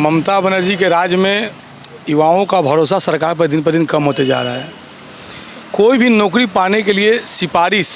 ममता बनर्जी के राज में युवाओं का भरोसा सरकार पर दिन पर दिन कम होते जा रहा है। कोई भी नौकरी पाने के लिए सिफारिश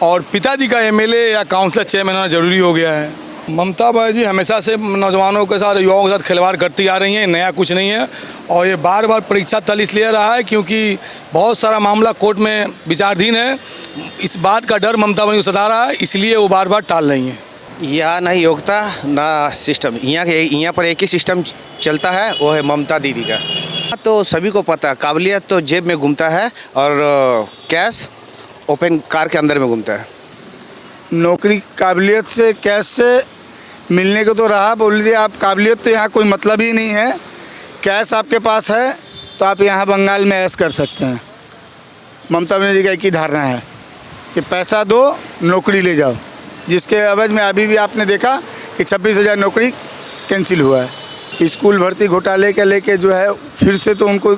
और पिताजी का एमएलए या काउंसलर चेयरमैन होना ज़रूरी हो गया है। ममता बनर्जी हमेशा से नौजवानों के साथ, युवाओं के साथ खिलवाड़ करती आ रही हैं, नया कुछ नहीं है। और ये बार बार परीक्षा तल इसलिए रहा है क्योंकि बहुत सारा मामला कोर्ट में विचाराधीन है। इस बात का डर ममता बनर्जी को सता रहा है, इसलिए वो बार बार टाल रही हैं। यहाँ ना योग्यता ना सिस्टम, यहाँ पर एक ही सिस्टम चलता है, वो है ममता दीदी का। तो सभी को पता है, काबिलियत तो जेब में घूमता है और कैश ओपन कार के अंदर में घूमता है। नौकरी काबिलियत से, कैश से मिलने को तो रहा, बोल दिया आप काबिलियत तो यहाँ कोई मतलब ही नहीं है। कैश आपके पास है तो आप यहाँ बंगाल में ऐश कर सकते हैं। ममता बनर्जी का एक ही धारणा है कि पैसा दो, नौकरी ले जाओ, जिसके एवज में अभी भी आपने देखा कि 26,000 नौकरी कैंसिल हुआ है। स्कूल भर्ती घोटाले के लेके जो है फिर से तो उनको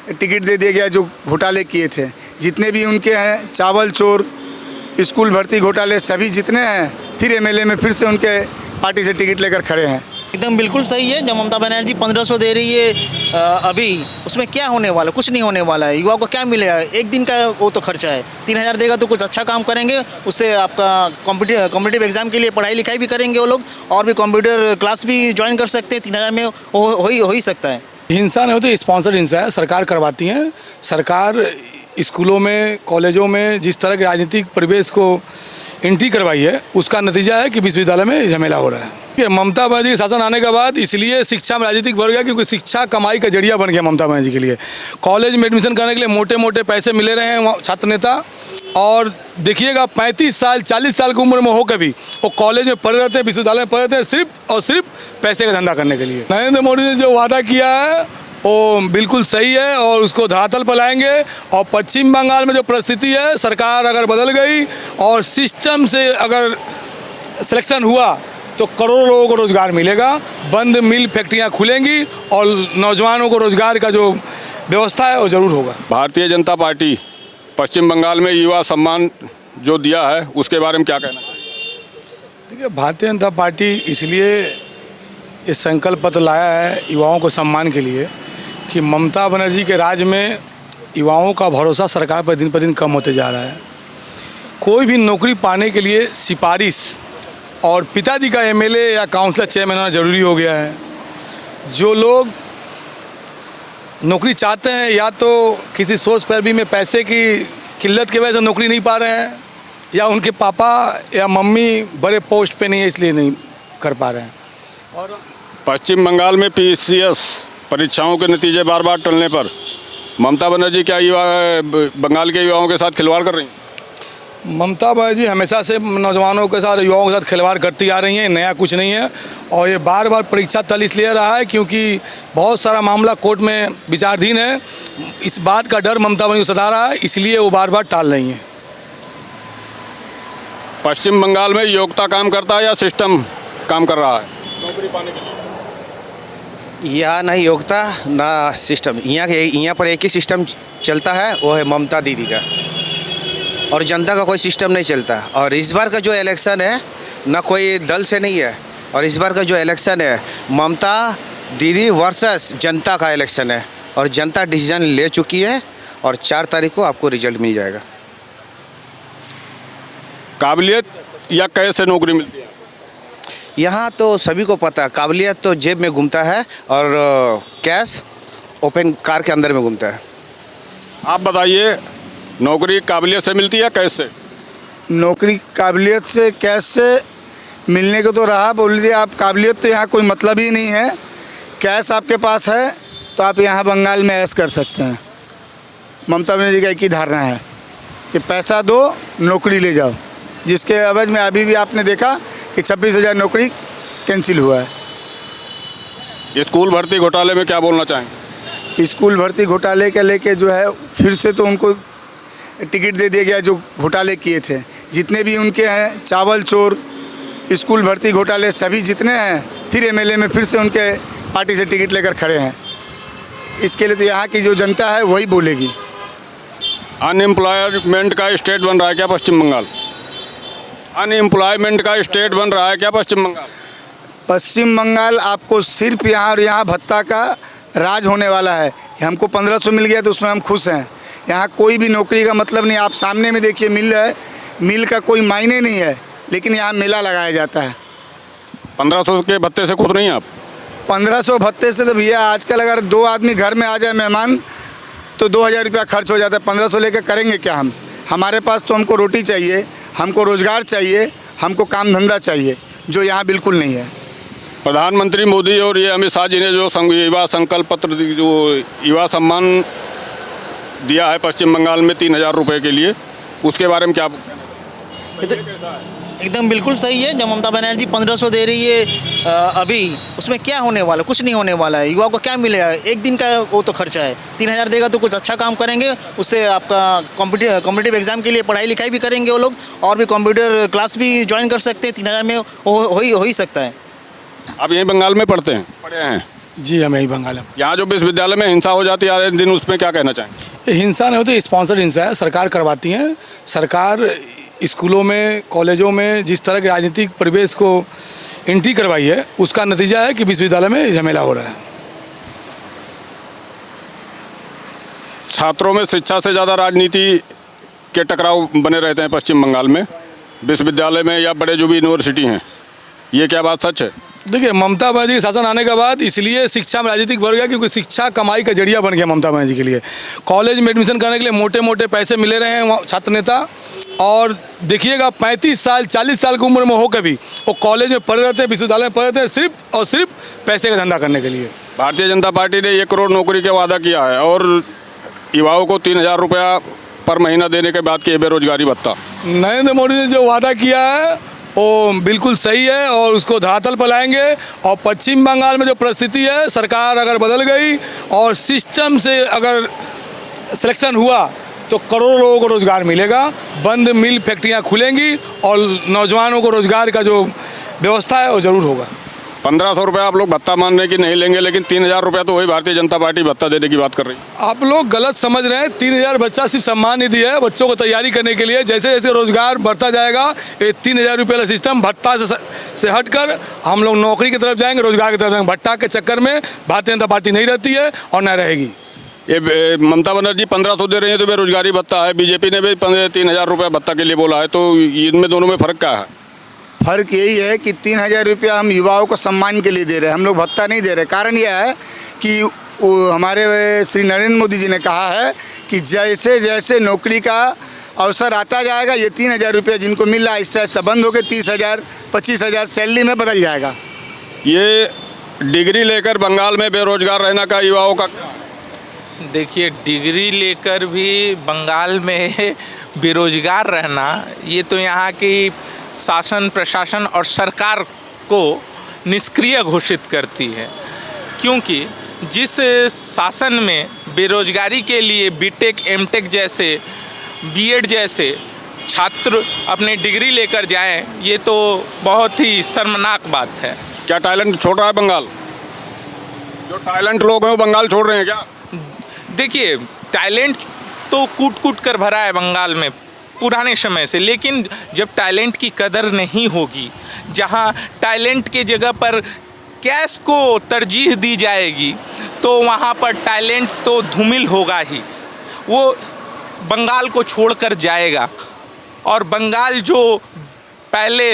टिकट दे दिया गया जो घोटाले किए थे। जितने भी उनके हैं चावल चोर, स्कूल भर्ती घोटाले, सभी जितने हैं फिर एमएलए में फिर से उनके पार्टी से टिकट लेकर खड़े हैं। एकदम बिल्कुल सही है। जब ममता बनर्जी 1500 दे रही है अभी, उसमें क्या होने वाला? कुछ नहीं होने वाला है। युवा को क्या मिलेगा? एक दिन का वो तो खर्चा है। 3000 देगा तो कुछ अच्छा काम करेंगे, उससे आपका कॉम्पिटिटिव एग्जाम के लिए पढ़ाई लिखाई भी करेंगे वो लोग, और भी कंप्यूटर क्लास भी ज्वाइन कर सकते हैं। 3000 में हो ही सकता है। हिंसा नहीं होती, स्पॉन्सर्ड हिंसा है, सरकार करवाती है। सरकार स्कूलों में, कॉलेजों में जिस तरह के राजनीतिक परिवेश को एंट्री करवाई है, उसका नतीजा है कि विश्वविद्यालय में झमेला हो रहा है। ममता बनर्जी के शासन आने के बाद इसलिए शिक्षा में राजनीतिक बढ़ गया क्योंकि शिक्षा कमाई का जरिया बन गया ममता बनर्जी के लिए। कॉलेज में एडमिशन करने के लिए मोटे मोटे पैसे मिले रहे हैं छात्र नेता, और देखिएगा 35 साल 40 साल की उम्र में हो कभी वो कॉलेज में पढ़े रहते हैं, विश्वविद्यालय में पढ़े रहते हैं, सिर्फ और सिर्फ पैसे का धंधा करने के लिए। नरेंद्र मोदी ने जो वादा किया है वो बिल्कुल सही है और उसको धरातल पर लाएंगे। और पश्चिम बंगाल में जो परिस्थिति है, सरकार अगर बदल गई और सिस्टम से अगर सिलेक्शन हुआ तो करोड़ों लोगों को रोज़गार मिलेगा, बंद मिल फैक्ट्रियां खुलेंगी और नौजवानों को रोज़गार का जो व्यवस्था है वो ज़रूर होगा। भारतीय जनता पार्टी पश्चिम बंगाल में युवा सम्मान जो दिया है उसके बारे में क्या कहना चाहिए? देखिए, भारतीय जनता पार्टी इसलिए ये संकल्प पत्र लाया है युवाओं को सम्मान के लिए कि ममता बनर्जी के राज में युवाओं का भरोसा सरकार पर दिन कम होते जा रहा है। कोई भी नौकरी पाने के लिए सिफारिश और पिताजी का एमएलए या काउंसलर चेयरमैन होना ज़रूरी हो गया है। जो लोग नौकरी चाहते हैं या तो किसी सोच पैरवी में पैसे की किल्लत की वजह से नौकरी नहीं पा रहे हैं, या उनके पापा या मम्मी बड़े पोस्ट पे नहीं है इसलिए नहीं कर पा रहे हैं। और पश्चिम बंगाल में पीसीएस परीक्षाओं के नतीजे बार बार टलने पर ममता बनर्जी क्या बंगाल के युवाओं के साथ खिलवाड़ कर रही हैं? ममता बनर्जी हमेशा से नौजवानों के साथ, युवाओं के साथ खिलवाड़ करती आ रही हैं, नया कुछ नहीं है। और ये बार बार परीक्षा तल इसलिए रहा है क्योंकि बहुत सारा मामला कोर्ट में विचाराधीन है। इस बात का डर ममता बनर्जी को सता रहा है, इसलिए वो बार बार टाल रही हैं। पश्चिम बंगाल में योग्यता काम करता है या सिस्टम काम कर रहा है नौकरी पाने के लिए? यहाँ ना योग्यता ना सिस्टम, यहाँ पर एक ही सिस्टम चलता है, वो है ममता दीदी का, और जनता का कोई सिस्टम नहीं चलता। और इस बार का जो इलेक्शन है ना कोई दल से नहीं है, और इस बार का जो इलेक्शन है ममता दीदी वर्सेस जनता का इलेक्शन है, और जनता डिसीजन ले चुकी है और 4 तारीख को आपको रिजल्ट मिल जाएगा। काबिलियत या कैसे नौकरी मिलती है? यहाँ तो सभी को पता है, काबिलियत तो जेब में घूमता है और कैश ओपन कार के अंदर में घूमता है। आप बताइए, नौकरी काबिलियत से मिलती है कैसे? नौकरी काबिलियत से, कैश से मिलने को तो रहा, बोल दिया आप काबिलियत तो यहाँ कोई मतलब ही नहीं है। कैश आपके पास है तो आप यहाँ बंगाल में ऐश कर सकते हैं। ममता बनर्जी का एक ही धारणा है कि पैसा दो, नौकरी ले जाओ, जिसके एवज में अभी भी आपने देखा कि 26,000 नौकरी कैंसिल हुआ है। स्कूल भर्ती घोटाले में क्या बोलना चाहेंगे? स्कूल भर्ती घोटाले के लेके जो है फिर से तो उनको टिकट दे दिया गया जो घोटाले किए थे। जितने भी उनके हैं चावल चोर, स्कूल भर्ती घोटाले, सभी जितने हैं फिर एमएलए में फिर से उनके पार्टी से टिकट लेकर खड़े हैं। इसके लिए तो यहाँ की जो जनता है वही बोलेगी। अनएम्प्लॉयमेंट का स्टेट बन रहा है क्या पश्चिम बंगाल? अनएम्प्लॉयमेंट का स्टेट बन रहा है क्या पश्चिम बंगाल? पश्चिम बंगाल आपको सिर्फ यहाँ और यहाँ भत्ता का राज होने वाला है कि हमको 1500 मिल गया तो उसमें हम खुश हैं। यहाँ कोई भी नौकरी का मतलब नहीं। आप सामने में देखिए मिल है, मिल का कोई मायने नहीं है, लेकिन यहाँ मेला लगाया जाता है। 1500 के भत्ते से खुश नहीं हैं आप? 1500 भत्ते से तो भैया आजकल अगर 2 आदमी घर में आ जाए मेहमान तो 2000 रुपया खर्च हो जाता है। 1500 लेकर करेंगे क्या हम? हमारे पास तो हमको रोटी चाहिए, हमको रोज़गार चाहिए, हमको काम धंधा चाहिए, जो यहाँ बिल्कुल नहीं है। प्रधानमंत्री मोदी और ये अमित शाह जी ने जो युवा संकल्प पत्र, जो युवा सम्मान दिया है पश्चिम बंगाल में 3000 रुपये के लिए, उसके बारे में क्या? एकदम बिल्कुल सही है। जब ममता बनर्जी 1500 दे रही है अभी, उसमें क्या होने वाला? कुछ नहीं होने वाला है। युवा को क्या मिलेगा? एक दिन का वो तो खर्चा है। 3000 देगा तो कुछ अच्छा काम करेंगे, उससे आपका कॉम्पिटिटिव एग्जाम के लिए पढ़ाई लिखाई भी करेंगे वो लोग, और भी कंप्यूटर क्लास भी ज्वाइन कर सकते हैं। 3000 में हो ही सकता है। आप यहीं बंगाल में पढ़ते हैं, पढ़े हैं? जी, हम यही बंगाल में। यहाँ जो विश्वविद्यालय में हिंसा हो जाती है आए दिन, उसमें क्या कहना चाहेंगे? हिंसा नहीं होती, स्पॉन्सर्ड हिंसा है, सरकार करवाती है। सरकार स्कूलों में, कॉलेजों में जिस तरह के राजनीतिक परिवेश को एंट्री करवाई है, उसका नतीजा है कि विश्वविद्यालय में झमेला हो रहा है। छात्रों में शिक्षा से ज़्यादा राजनीति के टकराव बने रहते हैं पश्चिम बंगाल में, विश्वविद्यालय में या बड़े जो भी यूनिवर्सिटी हैं। ये क्या बात सच है? देखिए, ममता बनर्जी के शासन आने के बाद इसलिए शिक्षा में राजनीतिक बढ़ गया क्योंकि शिक्षा कमाई का जरिया बन गया ममता बनर्जी के लिए। कॉलेज में एडमिशन करने के लिए मोटे मोटे पैसे मिले रहे हैं छात्र नेता, और देखिएगा 35 साल 40 साल की उम्र में हो कभी वो कॉलेज में पढ़े रहते हैं, विश्वविद्यालय में पढ़े रहते हैं, सिर्फ और सिर्फ पैसे का धंधा करने के लिए। भारतीय जनता पार्टी ने 1 करोड़ नौकरी का वादा किया है और युवाओं को 3000 रुपया पर महीना देने के बाद की बेरोजगारी भत्ता। नरेंद्र मोदी ने जो वादा किया है वो बिल्कुल सही है और उसको धरातल पर लाएंगे। और पश्चिम बंगाल में जो परिस्थिति है, सरकार अगर बदल गई और सिस्टम से अगर सिलेक्शन हुआ तो करोड़ों लोगों को रोज़गार मिलेगा, बंद मिल फैक्ट्रियां खुलेंगी और नौजवानों को रोज़गार का जो व्यवस्था है वो ज़रूर होगा। 1500 रुपये आप लोग भत्ता मानने की नहीं लेंगे, लेकिन 3000 रुपया तो वही भारतीय जनता पार्टी भत्ता देने की बात कर रही है। आप लोग गलत समझ रहे हैं। 3000 बच्चा सिर्फ सम्मान निधि है बच्चों को तैयारी करने के लिए। जैसे जैसे रोजगार बढ़ता जाएगा, ये 3000 रुपये वाला सिस्टम भत्ता से हटकर हम लोग नौकरी की तरफ जाएंगे, रोजगार की तरफ जाएंगे। भत्ता के चक्कर में भारतीय जनता पार्टी नहीं रहती है और न रहेगी। ये ममता बनर्जी 1500 दे रही है तो बेरोजगारी भत्ता है, बीजेपी ने भी 3000 रुपये भत्ता के लिए बोला है, तो इनमें दोनों में फ़र्क क्या है? फ़र्क यही है कि 3000 रुपया हम युवाओं को सम्मान के लिए दे रहे हैं, हम लोग भत्ता नहीं दे रहे। कारण यह है कि हमारे श्री नरेंद्र मोदी जी ने कहा है कि जैसे जैसे नौकरी का अवसर आता जाएगा, ये 3000 रुपया जिनको मिल रहा है आहिस्ता आहिस्ता बंद होकर 30,000 25,000 सैलरी में बदल जाएगा। ये डिग्री लेकर बंगाल में बेरोजगार रहना का युवाओं का? देखिए, डिग्री लेकर भी बंगाल में बेरोजगार रहना, ये तो यहाँ की शासन प्रशासन और सरकार को निष्क्रिय घोषित करती है। क्योंकि जिस शासन में बेरोजगारी के लिए बीटेक, एमटेक जैसे, बीएड जैसे छात्र अपने डिग्री लेकर जाएं, ये तो बहुत ही शर्मनाक बात है। क्या टैलेंट छोड़ रहा है बंगाल? जो टैलेंट लोग हैं वो बंगाल छोड़ रहे हैं क्या? देखिए, टैलेंट तो कूट कूट कर भरा है बंगाल में पुराने समय से, लेकिन जब टैलेंट की कदर नहीं होगी, जहां टैलेंट के जगह पर कैश को तरजीह दी जाएगी, तो वहां पर टैलेंट तो धूमिल होगा ही, वो बंगाल को छोड़कर जाएगा। और बंगाल जो पहले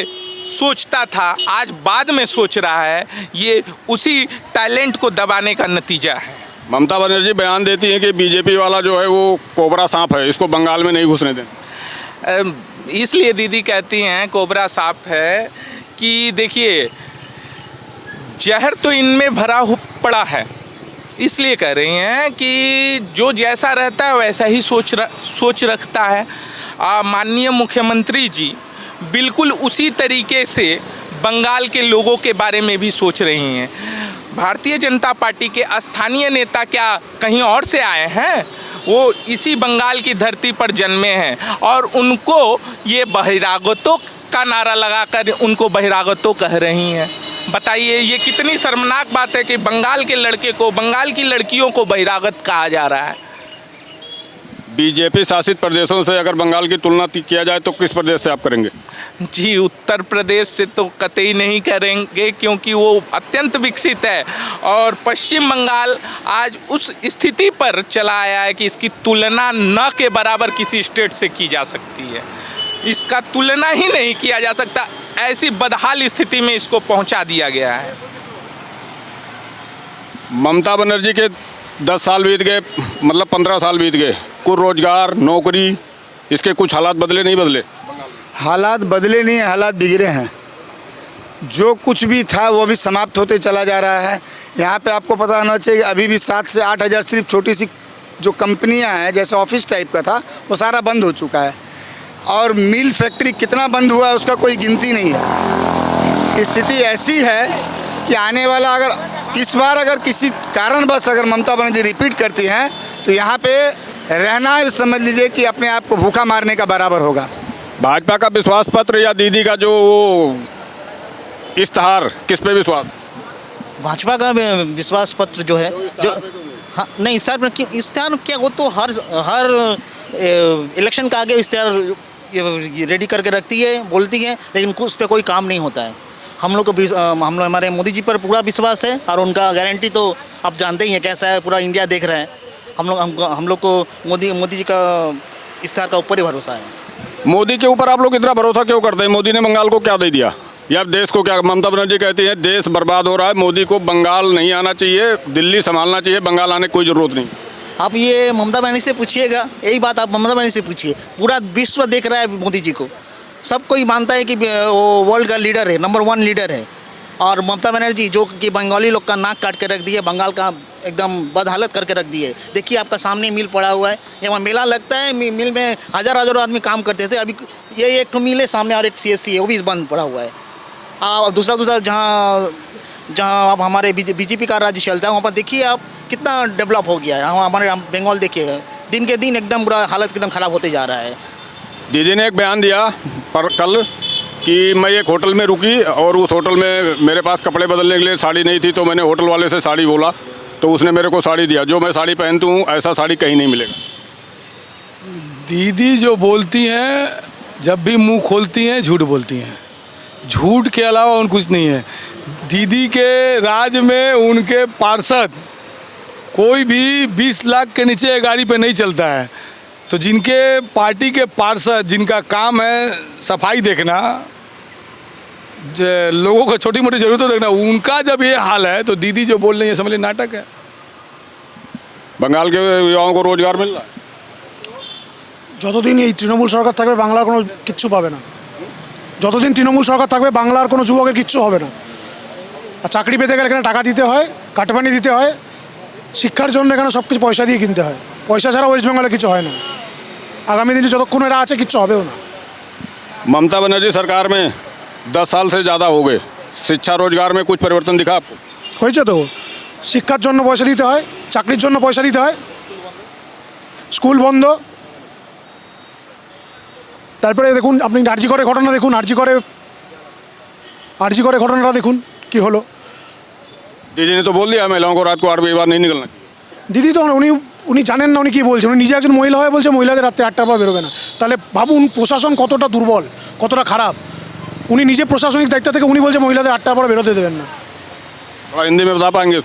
सोचता था, आज बाद में सोच रहा है, ये उसी टैलेंट को दबाने का नतीजा है। ममता बनर्जी बयान देती है कि बीजेपी वाला जो है वो कोबरा सांप है, इसको बंगाल में नहीं घुसने दें। इसलिए दीदी कहती हैं कोबरा सांप है कि देखिए, जहर तो इनमें भरा पड़ा है, इसलिए कह रही हैं कि जो जैसा रहता है वैसा ही सोच रखता है। माननीय मुख्यमंत्री जी बिल्कुल उसी तरीके से बंगाल के लोगों के बारे में भी सोच रही हैं। भारतीय जनता पार्टी के स्थानीय नेता क्या कहीं और से आए हैं? वो इसी बंगाल की धरती पर जन्मे हैं और उनको ये बहिरागतों का नारा लगाकर उनको बहिरागतों कह रही हैं। बताइए, ये कितनी शर्मनाक बात है कि बंगाल के लड़के को, बंगाल की लड़कियों को बहिरागत कहा जा रहा है। बीजेपी शासित प्रदेशों से अगर बंगाल की तुलना किया जाए तो किस प्रदेश से आप करेंगे? जी उत्तर प्रदेश से तो कतई नहीं करेंगे, क्योंकि वो अत्यंत विकसित है और पश्चिम बंगाल आज उस स्थिति पर चला आया है कि इसकी तुलना न के बराबर किसी स्टेट से की जा सकती है। इसका तुलना ही नहीं किया जा सकता, ऐसी बदहाल स्थिति में इसको पहुंचा दिया गया है। ममता बनर्जी के 10 साल बीत गए, मतलब 15 साल बीत गए, कुछ रोजगार नौकरी इसके कुछ हालात बदले नहीं बदले? हालात बदले नहीं हैं, हालात बिगड़े हैं। जो कुछ भी था वो भी समाप्त होते चला जा रहा है। यहाँ पे आपको पता होना चाहिए कि अभी भी 7 से 8 हज़ार सिर्फ छोटी सी जो कंपनियाँ हैं, जैसे ऑफिस टाइप का था, वो सारा बंद हो चुका है। और मिल फैक्ट्री कितना बंद हुआ है उसका कोई गिनती नहीं है। स्थिति ऐसी है कि आने वाला अगर इस बार अगर किसी कारणवश अगर ममता बनर्जी रिपीट करती हैं तो यहाँ पे रहना समझ लीजिए कि अपने आप को भूखा मारने का बराबर होगा। भाजपा का विश्वास पत्र या दीदी का जो वो इश्तहार, किस पे विश्वास? भाजपा का विश्वास पत्र जो है, जो हाँ नहीं सर, इश्तेहार क्या, वो तो हर इलेक्शन का आगे इश्तेहार रेडी करके रखती है, बोलती है, लेकिन उस पर कोई काम नहीं होता है। हम लोग को हमारे मोदी जी पर पूरा विश्वास है और उनका गारंटी तो आप जानते ही हैं कैसा है, पूरा इंडिया देख रहा है। हम लोग को मोदी जी का इश्तेहार का ऊपर ही भरोसा है। मोदी के ऊपर आप लोग इतना भरोसा क्यों करते हैं? मोदी ने बंगाल को क्या दे दिया या देश को क्या? ममता बनर्जी कहती है देश बर्बाद हो रहा है, मोदी को बंगाल नहीं आना चाहिए, दिल्ली संभालना चाहिए, बंगाल आने की कोई ज़रूरत नहीं। आप ये ममता बनर्जी से पूछिएगा, यही बात आप ममता बनर्जी से पूछिए। पूरा विश्व देख रहा है मोदी जी को, सब कोई मानता है कि वो वर्ल्ड का लीडर है, नंबर 1 लीडर है। और ममता बनर्जी जो कि बंगाली लोग का नाक काट के रख दिए, बंगाल का एकदम बदहालत करके रख दिए। देखिए आपका सामने मिल पड़ा हुआ है, यहाँ मेला लगता है, मिल में हज़ारों आदमी काम करते थे। अभी ये एक तो मिल है सामने और एक CSC है, वो भी बंद पड़ा हुआ है। और दूसरा जहाँ अब हमारे बीजेपी का राज्य चलता है, वहाँ पर देखिए आप कितना डेवलप हो गया है। हमारे बंगाल देखिए दिन के दिन एकदम बुरा हालत एकदम ख़राब होते जा रहा है। दीदी ने एक बयान दिया पर कल कि मैं एक होटल में रुकी और उस होटल में मेरे पास कपड़े बदलने के लिए साड़ी नहीं थी, तो मैंने होटल वाले से साड़ी बोला तो उसने मेरे को साड़ी दिया। जो मैं साड़ी पहनती हूँ ऐसा साड़ी कहीं नहीं मिलेगा। दीदी जो बोलती हैं, जब भी मुंह खोलती हैं झूठ बोलती हैं, झूठ के अलावा उन कुछ नहीं है। दीदी के राज में उनके पार्षद कोई भी 20 लाख के नीचे गाड़ी पे नहीं चलता है। तो जिनके पार्टी के पार्षद, जिनका काम है सफाई देखना, लोगों को छोटी मोटी ज़रूरतों देखना, उनका जब ये हाल है तो दीदी जो बोल रही है समझ लीजिए नाटक है। बंगाल के युवाओं को रोजगार मिल रहा है? যতদিন এই তৃণমূল সরকার থাকবে বাংলার কোনো কিচ্ছু পাবে না। যতদিন তৃণমূল সরকার থাকবে বাংলার কোনো যুবকের কিচ্ছু হবে না। আর চাকরি পেতে গেলে এখানে টাকা দিতে হয়, কাটমানি দিতে হয়, শিক্ষার জন্য এখানে সব কিছু পয়সা দিয়ে কিনতে হয়। পয়সা ছাড়া ওয়েস্ট বেঙ্গলে কিছু হয় না। আগামী দিনে যতক্ষণ এরা আছে কিচ্ছু হবেও না। ममता बनर्जी सरकार में 10 साल से ज़्यादा हो गए, शिक्षा रोजगार में कुछ परिवर्तन दिखा आपको? হয়েছে তো, শিক্ষার জন্য পয়সা দিতে হয়, চাকরির জন্য পয়সা দিতে হয়, স্কুল বন্ধ। তারপরে দেখুন আপনি আরজি করে ঘটনা দেখুন, আরজি করে ঘটনাটা দেখুন কি হলো। दीदी ने तो बोल दिया महिलाओं को रात को 8 बजे बाद नहीं निकलना। দিদি তো উনি জানেন না উনি কী বলছেন। উনি নিজে একজন মহিলা হয়ে বলছে মহিলাদের রাত্রে 8টার পর বেরোবে না। তাহলে ভাবুন প্রশাসন কতটা দুর্বল, কতটা খারাপ। উনি নিজে প্রশাসনিক দায়িত্ব থেকে উনি বলছে মহিলাদের 8টার পর বেরোতে দেবেন না। थोड़ा हिंदी में बता पाएंगे?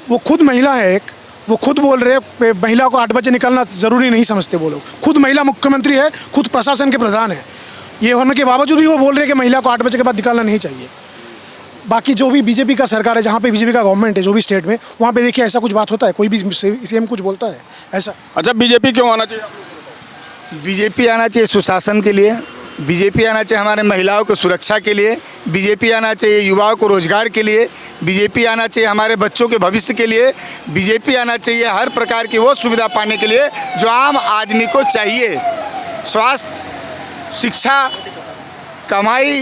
वो खुद महिला है एक, वो खुद बोल रहे हैं महिला को 8 बजे निकलना ज़रूरी नहीं समझते वो लोग। खुद महिला मुख्यमंत्री है, खुद प्रशासन के प्रधान है। ये होने के बावजूद भी वो बोल रहे हैं कि महिला को 8 बजे के बाद निकलना नहीं चाहिए। बाकी जो भी बीजेपी का सरकार है, जहाँ पे बीजेपी का गवर्नमेंट है, जो भी स्टेट में, वहाँ पे देखिए ऐसा कुछ बात होता है? कोई भी सीएम कुछ बोलता है ऐसा? अच्छा, बीजेपी क्यों आना चाहिए? बीजेपी आना चाहिए सुशासन के लिए, बीजेपी आना चाहिए हमारे महिलाओं को सुरक्षा के लिए, बीजेपी आना चाहिए युवाओं को रोजगार के लिए, बीजेपी आना चाहिए हमारे बच्चों के भविष्य के लिए, बीजेपी आना चाहिए हर प्रकार की वो सुविधा पाने के लिए जो आम आदमी को चाहिए। स्वास्थ्य, शिक्षा, कमाई,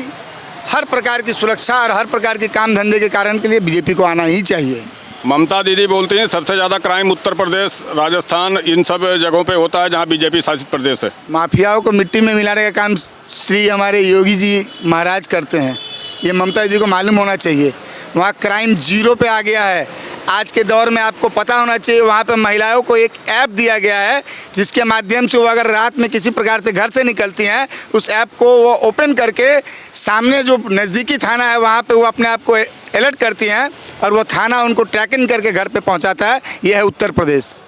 हर प्रकार की सुरक्षा और हर प्रकार के काम धंधे के कारण के लिए बीजेपी को आना ही चाहिए। ममता दीदी बोलती हैं सबसे ज़्यादा क्राइम उत्तर प्रदेश, राजस्थान, इन सब जगहों पे होता है जहाँ बीजेपी शासित प्रदेश है। माफियाओं को मिट्टी में मिलाने का काम श्री हमारे योगी जी महाराज करते हैं, ये ममता जी को मालूम होना चाहिए। वहाँ क्राइम 0 पे आ गया है। आज के दौर में आपको पता होना चाहिए, वहाँ पे महिलाओं को एक ऐप दिया गया है जिसके माध्यम से वो अगर रात में किसी प्रकार से घर से निकलती हैं, उस ऐप को वो ओपन करके सामने जो नज़दीकी थाना है वहाँ पे वो अपने आप को अलर्ट करती हैं और वो थाना उनको ट्रैकिंग करके घर पे पहुँचाता है। ये है उत्तर प्रदेश।